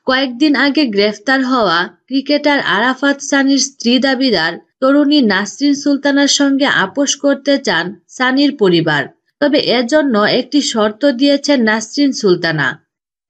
কয়েকদিন আগে গ্রেফতার হওয়া ক্রিকেটার আরাফাত সানির স্ত্রী দাবিদার তরুণী নাসরিন সুলতানার সঙ্গে আপোস করতে চান সানির পরিবার। তবে এজন্য একটি শর্ত দিয়েছেন নাসরিন সুলতানা।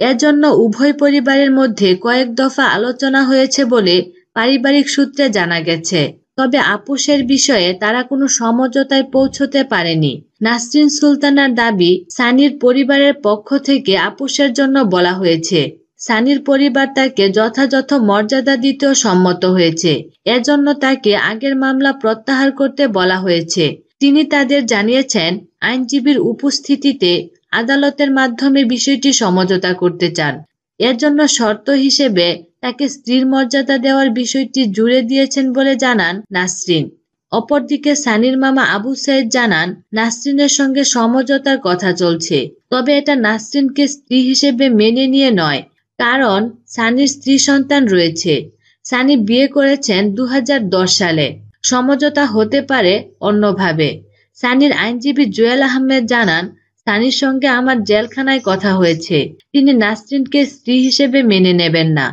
এজন্য উভয় পরিবারের মধ্যে কয়েক দফা আলোচনা হয়েছে বলে পারিবারিক সূত্রে জানা গেছে। তবে আপোসের বিষয়ে তারা কোনো সমঝোতায় পৌঁছতে পারেনি। নাসরিন সুলতানার দাবি, সানির পরিবারের পক্ষ থেকে আপোসের জন্য বলা হয়েছে। সানির পরিবার তাকে যথাযথ মর্যাদা দিতেও সম্মত হয়েছে। এজন্য তাকে আগের মামলা প্রত্যাহার করতে বলা হয়েছে। তিনি তাদের জানিয়েছেন, আইনজীবীর উপস্থিতিতে আদালতের মাধ্যমে বিষয়টি সমঝোতা করতে চান। এর জন্য শর্ত হিসেবে তাকে স্ত্রীর মর্যাদা দেওয়ার বিষয়টি জুড়ে দিয়েছেন বলে জানান নাসরিন। অপরদিকে সানির মামা আবু সাইদ জানান, নাসরিনের সঙ্গে সমঝোতার কথা চলছে। তবে এটা নাসরিনকে স্ত্রী হিসেবে মেনে নিয়ে নয়, কারণ সানির স্ত্রী সন্তান রয়েছে। সানি বিয়ে করেছেন 2010 সালে। সমঝোতা হতে পারে অন্যভাবে। সানির আইনজীবী জুয়েল আহমেদ জানান, সানির সঙ্গে আমার জেলখানায় কথা হয়েছে। তিনি নাসরিনকে স্ত্রী হিসেবে মেনে নেবেন না।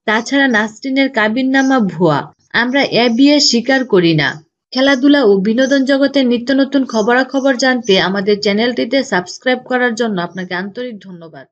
তাছাড়া নাসরিনের কাবিননামা ভুয়া। আমরা এ বিয়ে স্বীকার করি না। খেলাধুলা ও বিনোদন জগতের নিত্য নতুন খবরাখবর জানতে আমাদের চ্যানেলটিতে সাবস্ক্রাইব করার জন্য আপনাকে আন্তরিক ধন্যবাদ।